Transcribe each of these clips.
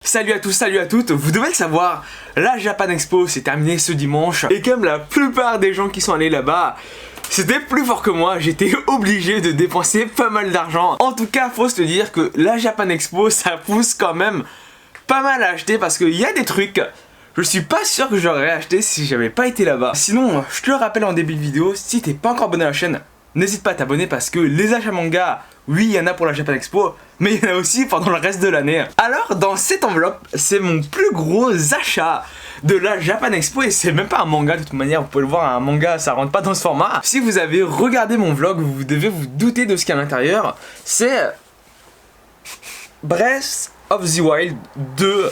Salut à tous, salut à toutes, vous devez le savoir, la Japan Expo s'est terminée ce dimanche et comme la plupart des gens qui sont allés là-bas, c'était plus fort que moi, j'étais obligé de dépenser pas mal d'argent. En tout cas, faut se dire que la Japan Expo, ça pousse quand même pas mal à acheter parce qu'il y a des trucs, je suis pas sûr que j'aurais acheté si j'avais pas été là-bas. Sinon, je te le rappelle en début de vidéo, si t'es pas encore abonné à la chaîne, n'hésite pas à t'abonner parce que les achats manga, oui, il y en a pour la Japan Expo, mais il y en a aussi pendant le reste de l'année. Alors, dans cette enveloppe, c'est mon plus gros achat de la Japan Expo et c'est même pas un manga de toute manière, vous pouvez le voir, un manga ça rentre pas dans ce format. Si vous avez regardé mon vlog, vous devez vous douter de ce qu'il y a à l'intérieur. C'est Breath of the Wild 2.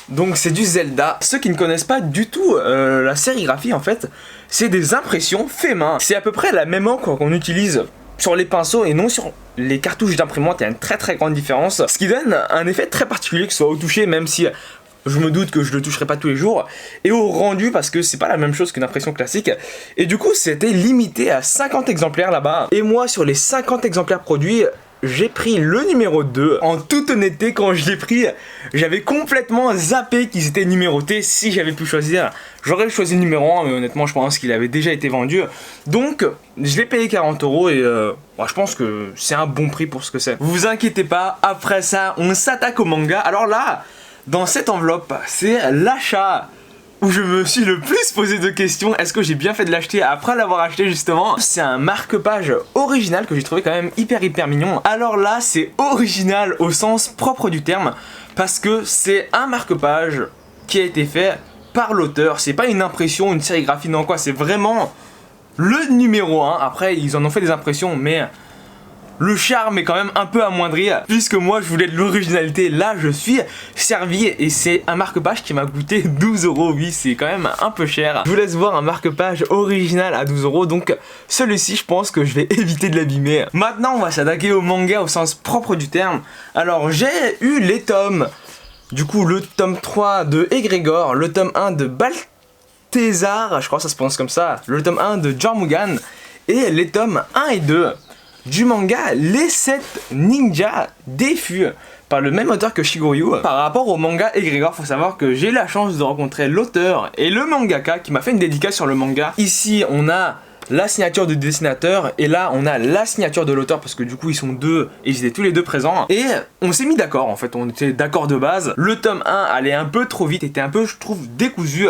Donc c'est du Zelda. Ceux qui ne connaissent pas du tout la sérigraphie en fait, c'est des impressions fait main. C'est à peu près la même encre qu'on utilise sur les pinceaux et non sur les cartouches d'imprimante. Il y a une très grande différence. Ce qui donne un effet très particulier, que ce soit au toucher, même si je me doute que je le toucherai pas tous les jours, et au rendu parce que c'est pas la même chose qu'une impression classique. Et du coup c'était limité à 50 exemplaires là-bas. Et moi sur les 50 exemplaires produits, j'ai pris le numéro 2. En toute honnêteté, quand je l'ai pris, j'avais complètement zappé qu'ils étaient numérotés. Si j'avais pu choisir, j'aurais choisi le numéro 1, mais honnêtement, je pense qu'il avait déjà été vendu. Donc, je l'ai payé 40 € et je pense que c'est un bon prix pour ce que c'est. Vous inquiétez pas, après ça, on s'attaque au manga. Alors là, dans cette enveloppe, c'est l'achat où je me suis le plus posé de questions. Est-ce que j'ai bien fait de l'acheter après l'avoir acheté justement? C'est un marque-page original que j'ai trouvé quand même hyper mignon. Alors là, c'est original au sens propre du terme parce que c'est un marque-page qui a été fait par l'auteur. C'est pas une impression, une sérigraphie, non quoi. C'est vraiment le numéro 1. Après, ils en ont fait des impressions, mais le charme est quand même un peu amoindri puisque moi je voulais de l'originalité. Là je suis servi et c'est un marque-page qui m'a coûté 12 €. Oui, c'est quand même un peu cher. Je vous laisse voir un marque-page original à 12 €. Donc celui-ci je pense que je vais éviter de l'abîmer. Maintenant on va s'attaquer au manga au sens propre du terme. Alors j'ai eu les tomes. Du coup le tome 3 de Egregor, le tome 1 de Balthazar, je crois que ça se prononce comme ça, le tome 1 de Jormungand et les tomes 1 et 2 du manga Les 7 Ninjas Défus par le même auteur que Shiguryu. Par rapport au manga Egregor, faut savoir que j'ai eu la chance de rencontrer l'auteur et le mangaka qui m'a fait une dédicace sur le manga. Ici on a la signature du dessinateur et là on a la signature de l'auteur parce que du coup ils sont deux et ils étaient tous les deux présents et on s'est mis d'accord en fait, on était d'accord de base. Le tome 1 allait un peu trop vite, était un peu je trouve décousu.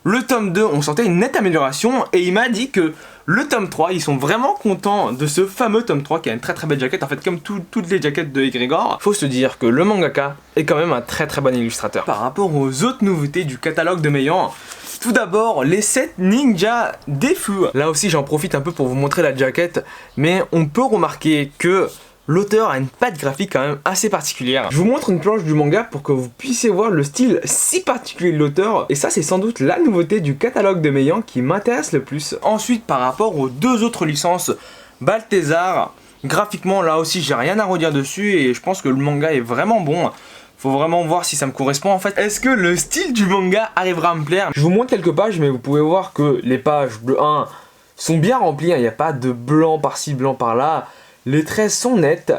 Le tome 2 on sentait une nette amélioration et il m'a dit que le tome 3, ils sont vraiment contents de ce fameux tome 3 qui a une très belle jaquette. En fait, comme toutes les jaquettes de Egregor, faut se dire que le mangaka est quand même un très bon illustrateur. Par rapport aux autres nouveautés du catalogue de Meian, tout d'abord, les 7 ninjas Défus. Là aussi, j'en profite un peu pour vous montrer la jaquette, mais on peut remarquer que l'auteur a une patte graphique quand même assez particulière. Je vous montre une planche du manga pour que vous puissiez voir le style si particulier de l'auteur. Et ça c'est sans doute la nouveauté du catalogue de Meian qui m'intéresse le plus. Ensuite par rapport aux deux autres licences, Balthazar, graphiquement là aussi j'ai rien à redire dessus et je pense que le manga est vraiment bon. Faut vraiment voir si ça me correspond en fait. Est-ce que le style du manga arrivera à me plaire? Je vous montre quelques pages mais vous pouvez voir que les pages de 1 sont bien remplies. Il n'y a pas de blanc par-ci, blanc par-là. Les traits sont nets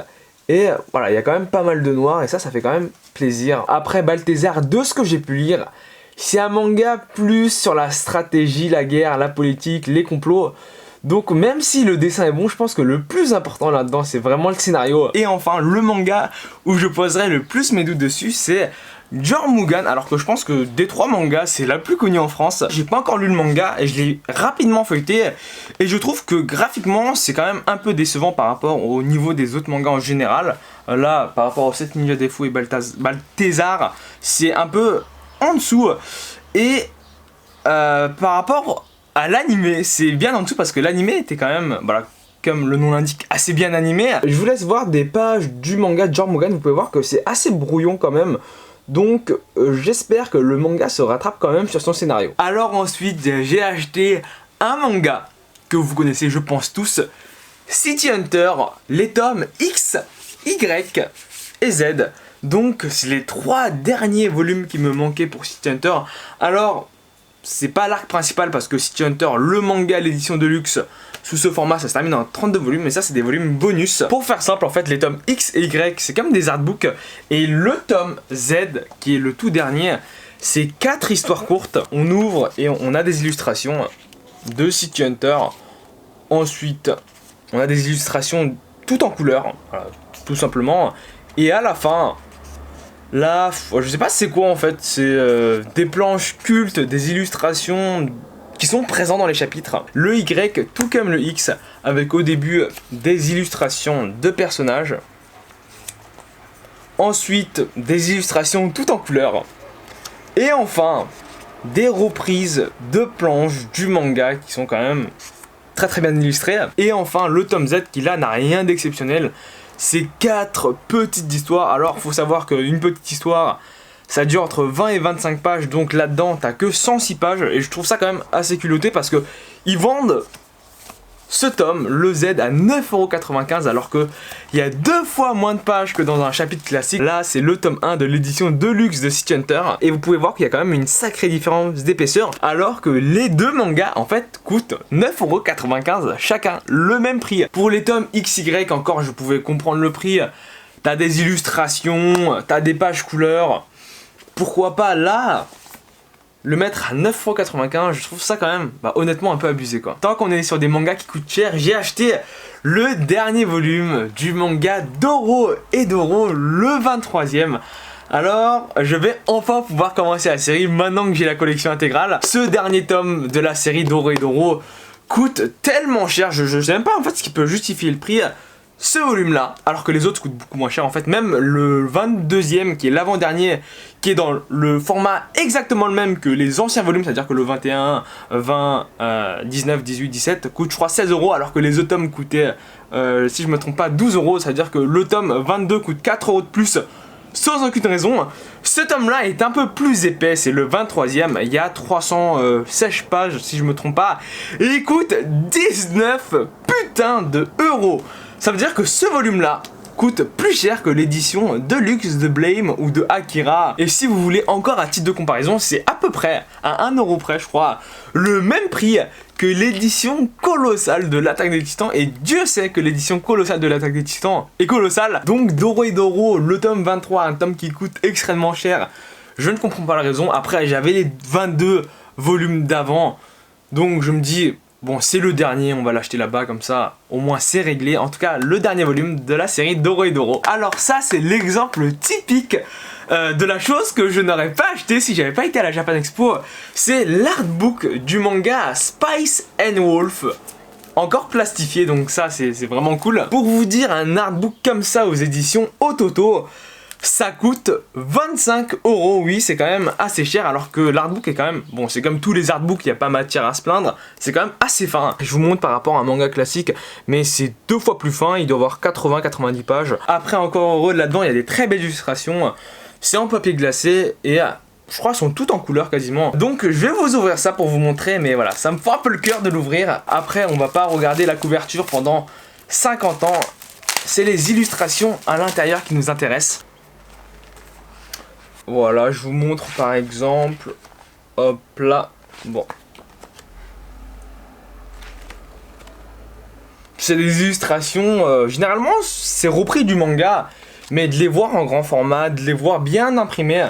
et voilà, il y a quand même pas mal de noir et ça fait quand même plaisir. Après Balthazar, de ce que j'ai pu lire, c'est un manga plus sur la stratégie, la guerre, la politique, les complots. Donc même si le dessin est bon, je pense que le plus important là-dedans, c'est vraiment le scénario. Et enfin, le manga où je poserai le plus mes doutes dessus, c'est Jormungand, alors que je pense que des 3 mangas, c'est la plus connue en France. J'ai pas encore lu le manga et je l'ai rapidement feuilleté et je trouve que graphiquement, c'est quand même un peu décevant par rapport au niveau des autres mangas en général. Là, par rapport aux 7 Ninjas Défus et Balthazar, c'est un peu en dessous. Et par rapport à l'animé, c'est bien en dessous parce que l'animé était quand même, voilà, comme le nom l'indique, assez bien animé. Je vous laisse voir des pages du manga de Jormungand, vous pouvez voir que c'est assez brouillon quand même. Donc j'espère que le manga se rattrape quand même sur son scénario. Alors ensuite j'ai acheté un manga que vous connaissez je pense tous, City Hunter, les tomes X, Y et Z. Donc c'est les 3 derniers volumes qui me manquaient pour City Hunter. Alors c'est pas l'arc principal parce que City Hunter, le manga, l'édition de luxe, Sous ce format, ça se termine en 32 volumes, mais ça c'est des volumes bonus. Pour faire simple, en fait, les tomes X et Y, c'est comme des artbooks, et le tome Z, qui est le tout dernier, c'est 4 histoires courtes. On ouvre et on a des illustrations de City Hunter. Ensuite, on a des illustrations tout en couleur, voilà, tout simplement. Et à la fin, là, je sais pas c'est quoi en fait, c'est des planches cultes, des illustrations qui sont présents dans les chapitres. Le Y, tout comme le X, avec au début des illustrations de personnages. Ensuite, des illustrations tout en couleur. Et enfin, des reprises de planches du manga qui sont quand même très bien illustrées. Et enfin, le tome Z qui là n'a rien d'exceptionnel. C'est 4 petites histoires. Alors, faut savoir qu'une petite histoire, ça dure entre 20 et 25 pages. Donc là-dedans, t'as que 106 pages. Et je trouve ça quand même assez culotté parce que ils vendent ce tome, le Z, à 9,95€ alors qu'il y a 2 fois moins de pages que dans un chapitre classique. Là, c'est le tome 1 de l'édition Deluxe de City Hunter. Et vous pouvez voir qu'il y a quand même une sacrée différence d'épaisseur. Alors que les deux mangas, en fait, coûtent 9,95€ chacun. Le même prix. Pour les tomes XY, encore, je pouvais comprendre le prix. T'as des illustrations, t'as des pages couleurs. Pourquoi pas là le mettre à 9,95€, je trouve ça quand même, honnêtement, un peu abusé quoi. Tant qu'on est sur des mangas qui coûtent cher, j'ai acheté le dernier volume du manga Doro et Doro, le 23e. Alors, je vais enfin pouvoir commencer la série maintenant que j'ai la collection intégrale. Ce dernier tome de la série Doro et Doro coûte tellement cher, je sais même pas en fait ce qui peut justifier le prix. Ce volume là, alors que les autres coûtent beaucoup moins cher en fait, même le 22e qui est l'avant-dernier, qui est dans le format exactement le même que les anciens volumes, c'est à dire que le 21, 20, 19, 18, 17 coûte je crois 16€, alors que les autres tomes coûtaient, si je me trompe pas, 12€, c'est à dire que le tome 22 coûte 4€ de plus, sans aucune raison. Ce tome là est un peu plus épais, c'est le 23e, il y a 316 pages si je me trompe pas, et il coûte 19 putains de euros. Ça veut dire que ce volume-là coûte plus cher que l'édition Deluxe de Blame ou de Akira. Et si vous voulez encore à titre de comparaison, c'est à peu près, à 1€ près je crois, le même prix que l'édition colossale de l'Attaque des Titans. Et Dieu sait que l'édition colossale de l'Attaque des Titans est colossale. Donc Doro et Doro, le tome 23, un tome qui coûte extrêmement cher. Je ne comprends pas la raison. Après j'avais les 22 volumes d'avant. Donc je me dis... bon, c'est le dernier, on va l'acheter là-bas, comme ça, au moins c'est réglé. En tout cas, le dernier volume de la série Doro et Doro. Alors ça, c'est l'exemple typique de la chose que je n'aurais pas acheté si j'avais pas été à la Japan Expo. C'est l'artbook du manga Spice and Wolf. Encore plastifié, donc ça, c'est vraiment cool. Pour vous dire, un artbook comme ça aux éditions Ototo, ça coûte 25€, oui c'est quand même assez cher, alors que l'artbook est quand même, bon c'est comme tous les artbooks, il n'y a pas matière à se plaindre, c'est quand même assez fin. Je vous montre par rapport à un manga classique, mais c'est 2 fois plus fin, il doit avoir 80-90 pages. Après encore heureux, là-dedans il y a des très belles illustrations, c'est en papier glacé et je crois sont toutes en couleur quasiment. Donc je vais vous ouvrir ça pour vous montrer, mais voilà, ça me fait un peu le cœur de l'ouvrir. Après on va pas regarder la couverture pendant 50 ans, c'est les illustrations à l'intérieur qui nous intéressent. Voilà, je vous montre par exemple, hop là, bon. C'est des illustrations, généralement c'est repris du manga, mais de les voir en grand format, de les voir bien imprimés,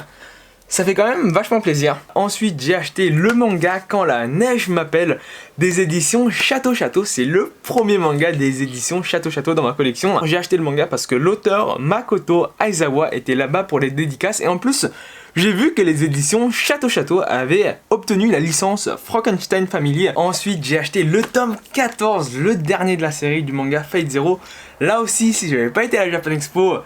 ça fait quand même vachement plaisir. Ensuite, j'ai acheté le manga Quand la neige m'appelle des éditions Château Château. C'est le premier manga des éditions Château Château dans ma collection. J'ai acheté le manga parce que l'auteur Makoto Aizawa était là-bas pour les dédicaces. Et en plus, j'ai vu que les éditions Château Château avaient obtenu la licence Frankenstein Family. Ensuite, j'ai acheté le tome 14, le dernier de la série du manga Fate Zero. Là aussi, si j'avais pas été à la Japan Expo,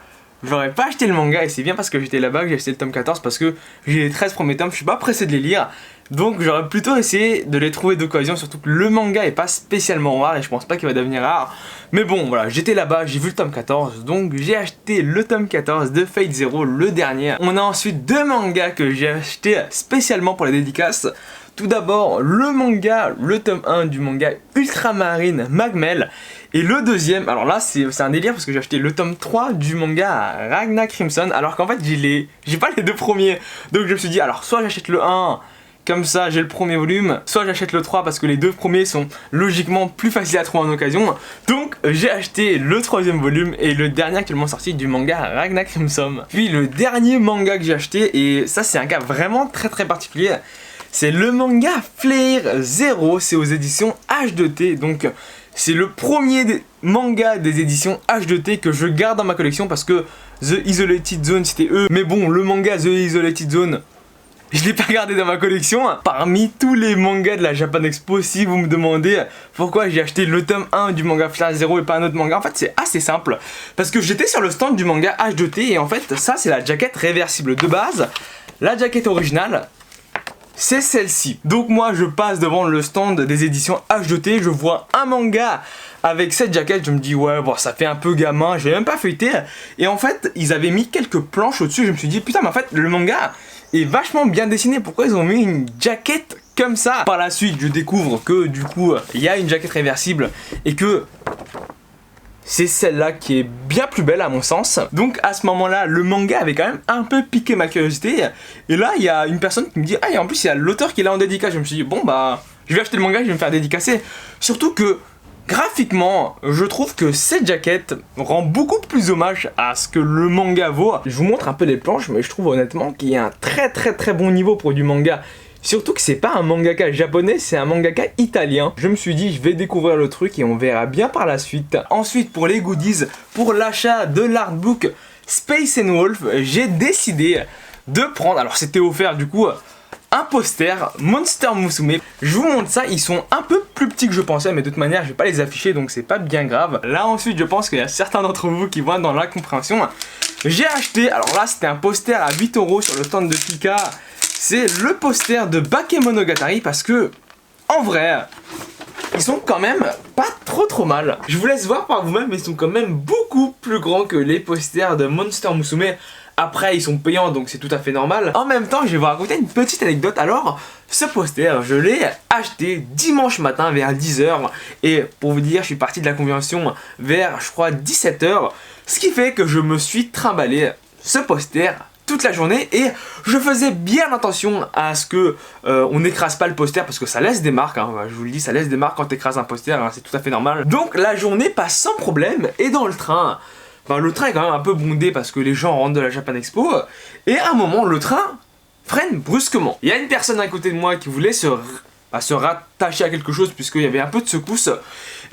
j'aurais pas acheté le manga, et c'est bien parce que j'étais là-bas que j'ai acheté le tome 14, parce que j'ai les 13 premiers tomes, je suis pas pressé de les lire, donc j'aurais plutôt essayé de les trouver d'occasion, surtout que le manga est pas spécialement rare et je pense pas qu'il va devenir rare. Mais bon voilà, j'étais là-bas, j'ai vu le tome 14, donc j'ai acheté le tome 14 de Fate Zero, le dernier. On a ensuite 2 mangas que j'ai acheté spécialement pour la dédicace. Tout d'abord le manga, le tome 1 du manga Ultramarine Magmel. Et le deuxième, alors là c'est un délire parce que j'ai acheté le tome 3 du manga Ragna Crimson, alors qu'en fait j'ai pas les 2 premiers. Donc je me suis dit alors soit j'achète le 1 comme ça j'ai le premier volume, soit j'achète le 3 parce que les deux premiers sont logiquement plus faciles à trouver en occasion. Donc j'ai acheté le troisième volume et le dernier actuellement sorti du manga Ragna Crimson. Puis le dernier manga que j'ai acheté, et ça c'est un cas vraiment très particulier, c'est le manga Flair Zero, c'est aux éditions H2T. Donc c'est le premier manga des éditions H2T que je garde dans ma collection parce que The Isolated Zone c'était eux. Mais bon, le manga The Isolated Zone, je l'ai pas gardé dans ma collection. Parmi tous les mangas de la Japan Expo, si vous me demandez pourquoi j'ai acheté le tome 1 du manga Flair Zero et pas un autre manga, en fait c'est assez simple. Parce que j'étais sur le stand du manga H2T et en fait ça c'est la jaquette réversible de base. La jaquette originale, c'est celle-ci. Donc moi je passe devant le stand des éditions H2T, je vois un manga avec cette jaquette, je me dis ouais bon ça fait un peu gamin, je vais même pas feuilleter. Et en fait ils avaient mis quelques planches au-dessus, je me suis dit putain mais en fait le manga est vachement bien dessiné, pourquoi ils ont mis une jaquette comme ça? Par la suite je découvre que du coup il y a une jaquette réversible et que c'est celle-là qui est bien plus belle à mon sens. Donc à ce moment-là, le manga avait quand même un peu piqué ma curiosité. Et là, il y a une personne qui me dit « Ah, et en plus, il y a l'auteur qui est là en dédicace. » Je me suis dit « Bon, bah, je vais acheter le manga, je vais me faire dédicacer. » Surtout que, graphiquement, je trouve que cette jaquette rend beaucoup plus hommage à ce que le manga vaut. Je vous montre un peu les planches, mais je trouve honnêtement qu'il y a un très bon niveau pour du manga. Surtout que c'est pas un mangaka japonais, c'est un mangaka italien. Je me suis dit, je vais découvrir le truc et on verra bien par la suite. Ensuite, pour les goodies, pour l'achat de l'artbook Space and Wolf, j'ai décidé de prendre, alors c'était offert du coup, un poster Monster Musume. Je vous montre ça, ils sont un peu plus petits que je pensais, mais de toute manière, je vais pas les afficher, donc c'est pas bien grave. Là ensuite, je pense qu'il y a certains d'entre vous qui vont être dans l'incompréhension. J'ai acheté, alors là, c'était un poster à 8 € sur le stand de Pika. C'est le poster de Bakemonogatari parce que, en vrai, ils sont quand même pas trop mal. Je vous laisse voir par vous-même, mais ils sont quand même beaucoup plus grands que les posters de Monster Musume. Après, ils sont payants, donc c'est tout à fait normal. En même temps, je vais vous raconter une petite anecdote. Alors, ce poster, je l'ai acheté dimanche matin vers 10 h. Et pour vous dire, je suis parti de la convention vers, je crois, 17 h. Ce qui fait que je me suis trimballé ce poster toute la journée et je faisais bien attention à ce que on n'écrase pas le poster parce que ça laisse des marques, hein. Je vous le dis, ça laisse des marques quand t'écrases un poster, hein, c'est tout à fait normal. Donc la journée passe sans problème et dans le train, le train est quand même un peu bondé parce que les gens rentrent de la Japan Expo et à un moment le train freine brusquement. Il y a une personne à côté de moi qui voulait se rattacher à quelque chose puisqu'il y avait un peu de secousse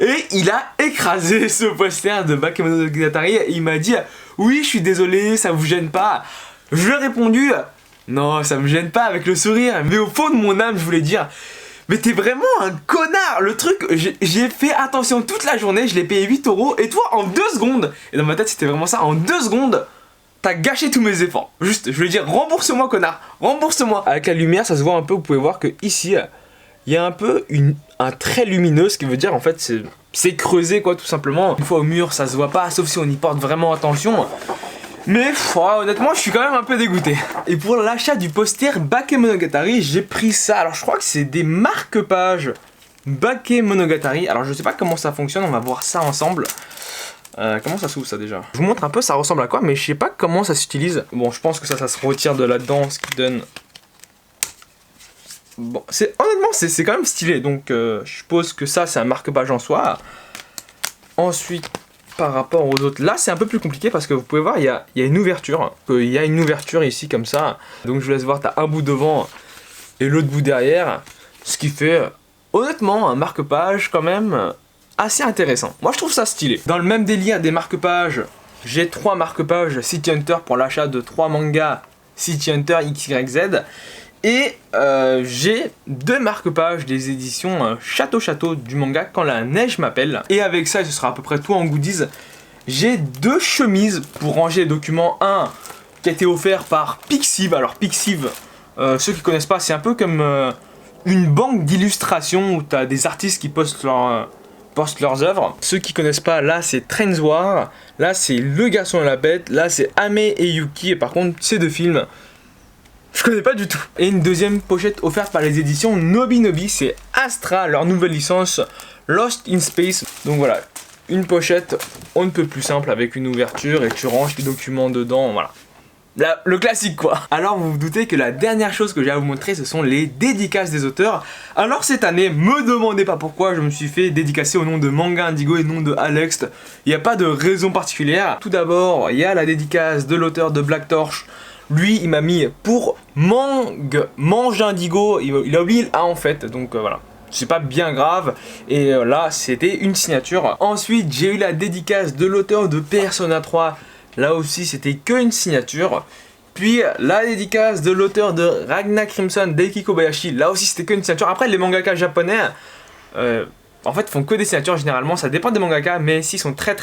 et il a écrasé ce poster de Bakemonogatari et il m'a dit oui je suis désolé, ça vous gêne pas? Je lui ai répondu non ça me gêne pas avec le sourire, mais au fond de mon âme je voulais dire mais t'es vraiment un connard. Le truc, j'ai fait attention toute la journée, je l'ai payé 8 € et toi en 2 secondes, et dans ma tête c'était vraiment ça, en 2 secondes t'as gâché tous mes efforts. Juste, je voulais dire rembourse-moi connard, rembourse-moi. Avec la lumière ça se voit un peu, vous pouvez voir que ici il y a un peu un trait lumineux, ce qui veut dire en fait c'est creusé quoi tout simplement. Une fois au mur ça se voit pas, sauf si on y porte vraiment attention. Mais honnêtement je suis quand même un peu dégoûté. Et pour l'achat du poster Bakemonogatari, j'ai pris ça. Alors je crois que c'est des marque-pages Bakemonogatari. Alors je sais pas comment ça fonctionne, on va voir ça ensemble. Comment ça s'ouvre ça déjà? Je vous montre un peu ça ressemble à quoi, mais je sais pas comment ça s'utilise. Bon je pense que ça se retire de là-dedans, ce qui donne... Bon, honnêtement c'est quand même stylé, donc je suppose que ça c'est un marque-page en soi. Ensuite, par rapport aux autres, là c'est un peu plus compliqué parce que vous pouvez voir, il y a une ouverture. Il y a une ouverture ici comme ça. Donc je vous laisse voir, t'as un bout devant et l'autre bout derrière. Ce qui fait, honnêtement, un marque-page quand même assez intéressant. Moi je trouve ça stylé. Dans le même délire des marque-pages, j'ai 3 marque-pages City Hunter pour l'achat de 3 mangas City Hunter XYZ. Et j'ai 2 marque-pages des éditions Château du manga Quand la neige m'appelle. Et avec ça, et ce sera à peu près tout en goodies, j'ai 2 chemises pour ranger les documents. Un qui a été offert par Pixiv. Alors Pixiv, ceux qui connaissent pas, c'est un peu comme une banque d'illustrations où tu as des artistes qui postent leurs œuvres. Ceux qui connaissent pas, là c'est Trends War, là c'est Le Garçon et la Bête, là c'est Ame et Yuki. Et par contre, ces 2 films... je connais pas du tout. Et une deuxième pochette offerte par les éditions Nobinobi, c'est Astra, leur nouvelle licence Lost in Space. Donc voilà, une pochette on ne peut plus simple avec une ouverture et tu ranges tes documents dedans, voilà. Le classique quoi. Alors vous vous doutez que la dernière chose que j'ai à vous montrer, ce sont les dédicaces des auteurs. Alors cette année, me demandez pas pourquoi je me suis fait dédicacer au nom de Manga Indigo et non de Alex. Il n'y a pas de raison particulière. Tout d'abord, il y a la dédicace de l'auteur de Black Torch. Lui, il m'a mis pour Mange Indigo. Il a oublié le A en fait, donc voilà. C'est pas bien grave, et là c'était une signature. Ensuite j'ai eu la dédicace de l'auteur de Persona 3. Là aussi c'était que une signature. Puis la dédicace de l'auteur de Ragna Crimson, Daiki Kobayashi. Là aussi c'était que une signature. Après les mangaka japonais en fait font que des signatures généralement. Ça dépend des mangaka, mais s'ils sont très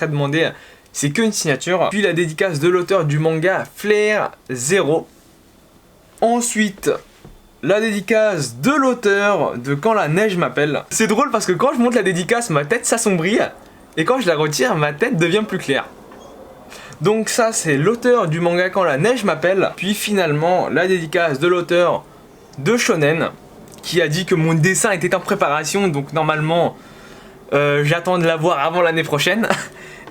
demandés, c'est que une signature. Puis la dédicace de l'auteur du manga Flair Zero. Ensuite la dédicace de l'auteur de Quand la neige m'appelle. C'est drôle parce que quand je monte la dédicace, ma tête s'assombrit, et quand je la retire, ma tête devient plus claire. Donc ça c'est l'auteur du manga Quand la neige m'appelle. Puis finalement la dédicace de l'auteur de Shonen, qui a dit que mon dessin était en préparation, donc normalement j'attends de l'avoir avant l'année prochaine.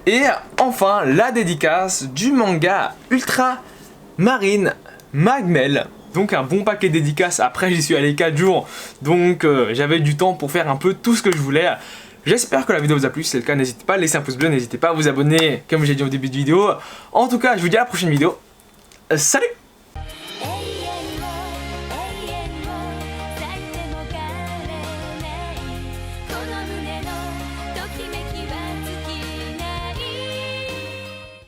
Et enfin la dédicace du manga Ultra Marine Magmel. Donc un bon paquet de dédicaces. Après j'y suis allé 4 jours, donc j'avais du temps pour faire un peu tout ce que je voulais. J'espère que la vidéo vous a plu. Si c'est le cas, n'hésitez pas à laisser un pouce bleu, n'hésitez pas à vous abonner comme j'ai dit au début de vidéo. En tout cas je vous dis à la prochaine vidéo. Salut!